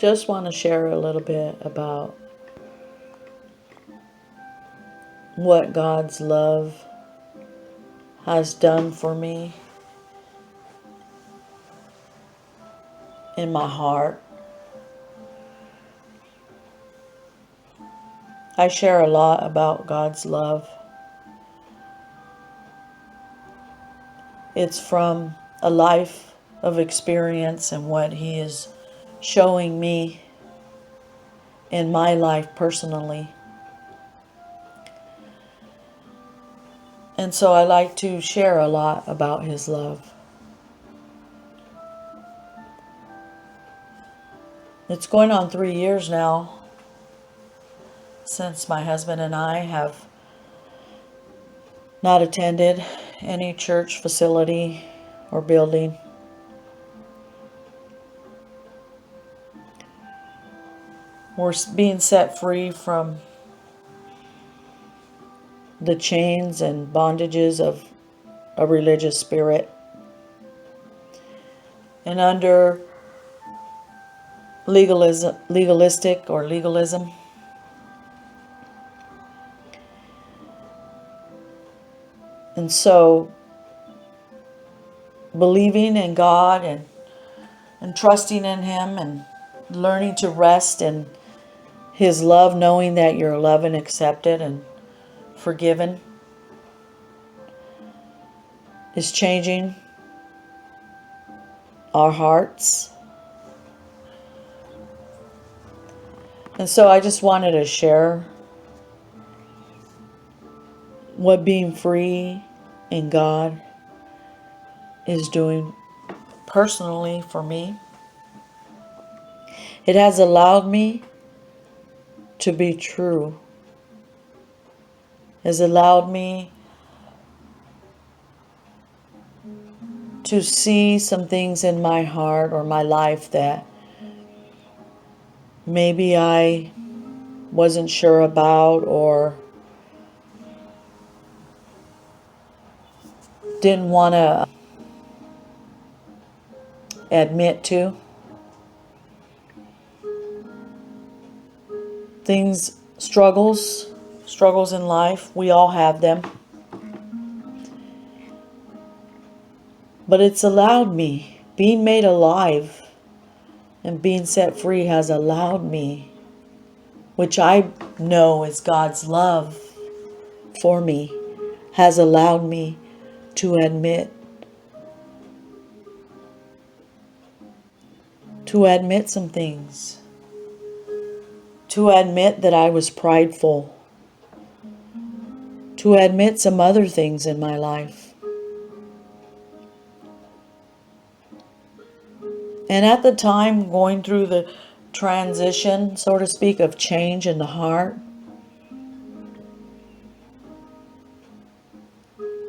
just want to share a little bit about what God's love has done for me in my heart. I share a lot about God's love. It's from a life of experience and what He is showing me in my life personally. And so I like to share a lot about His love. It's going on 3 years now since my husband and I have not attended any church facility or building. We're being set free from the chains and bondages of a religious spirit. And under legalism. And so believing in God and trusting in Him and learning to rest in His love, knowing that you're loved and accepted and forgiven, is changing our hearts. And so I just wanted to share what being free in God is doing personally for me. It has allowed me to be true. It has allowed me to see some things in my heart or my life that maybe I wasn't sure about or didn't want to admit to. Struggles in life, we all have them. But it's allowed me, being made alive and being set free has allowed me, which I know is God's love for me, has allowed me to admit some things. To admit that I was prideful. To admit some other things in my life. And at the time, going through the transition, so to speak, of change in the heart,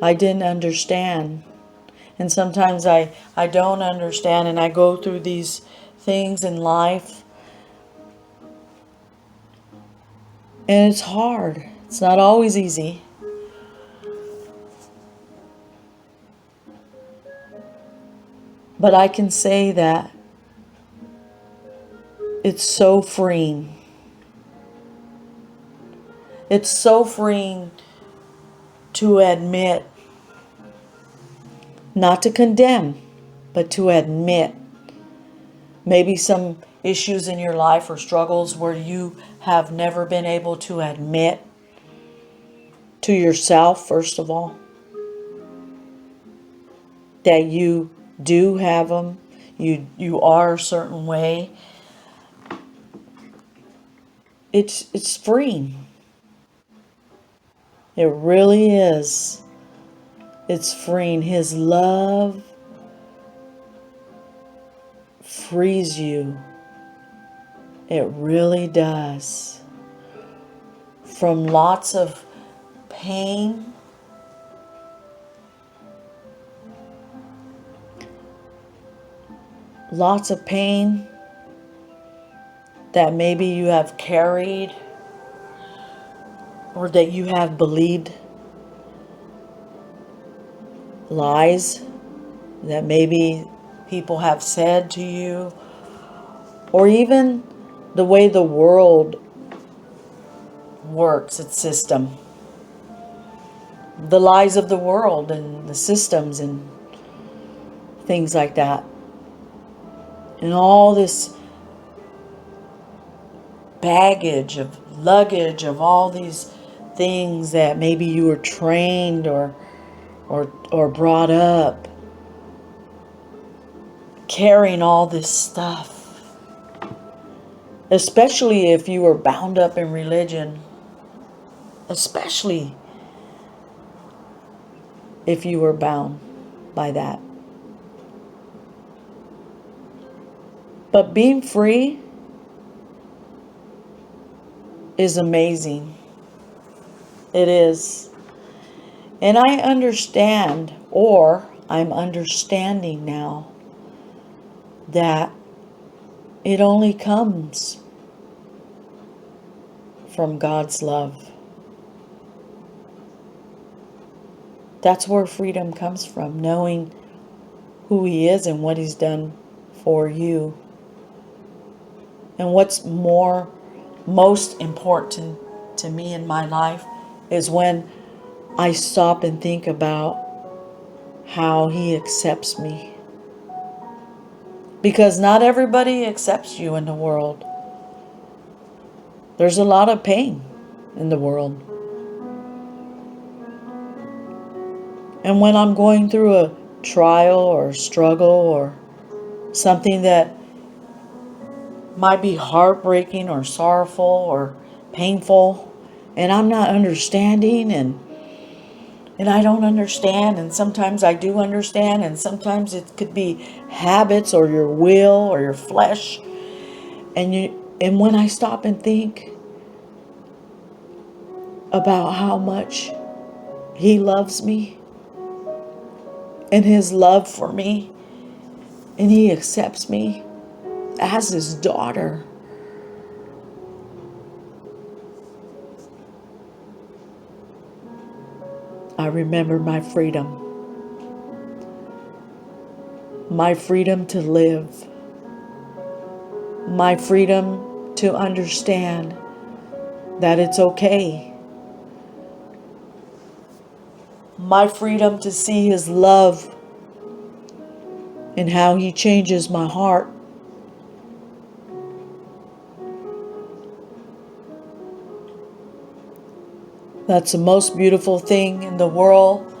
I didn't understand. And sometimes I don't understand, and I go through these things in life. And it's hard. It's not always easy. But I can say that it's so freeing. It's so freeing to admit, not to condemn, but to admit maybe some issues in your life or struggles where you have never been able to admit to yourself, first of all, that you do have them, you are a certain way. It's freeing. It really is. It's freeing. His love frees you. It really does. From lots of pain, that maybe you have carried or that you have believed lies that maybe people have said to you or even the way the world works, its system, the lies of the world and the systems and things like that, and all this baggage of luggage of all these things that maybe you were trained or brought up carrying all this stuff, especially if you were bound up in religion, especially if you were bound by that. But being free is amazing. It is. And I understand, or I'm understanding now, that it only comes from God's love. That's where freedom comes from, knowing who He is and what He's done for you. And what's most important to me in my life is when I stop and think about how He accepts me. Because not everybody accepts you in the world. There's a lot of pain in the world. And when I'm going through a trial or struggle or something that might be heartbreaking or sorrowful or painful, and I'm not understanding, and I don't understand, and sometimes I do understand, and sometimes it could be habits or your will or your flesh, and when I stop and think about how much He loves me and His love for me, and He accepts me as His daughter, I remember my freedom to live, my freedom to understand that it's okay, my freedom to see His love and how He changes my heart. That's the most beautiful thing in the world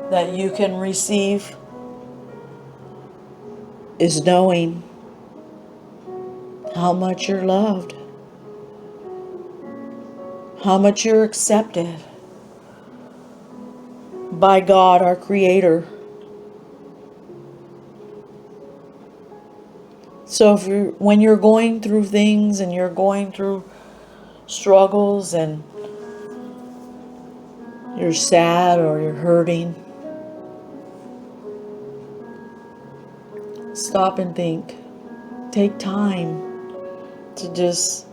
that you can receive, is knowing how much you're loved, how much you're accepted by God, our Creator. So when you're going through things and you're going through struggles and you're sad or you're hurting, stop and think. Take time to just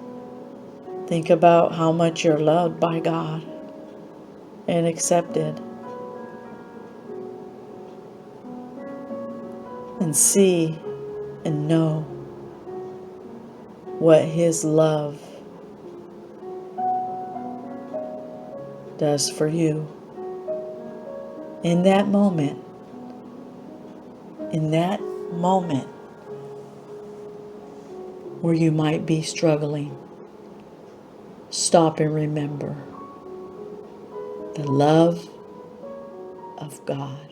think about how much you're loved by God and accepted. And see and know what His love does for you. In that moment where you might be struggling, stop and remember the love of God.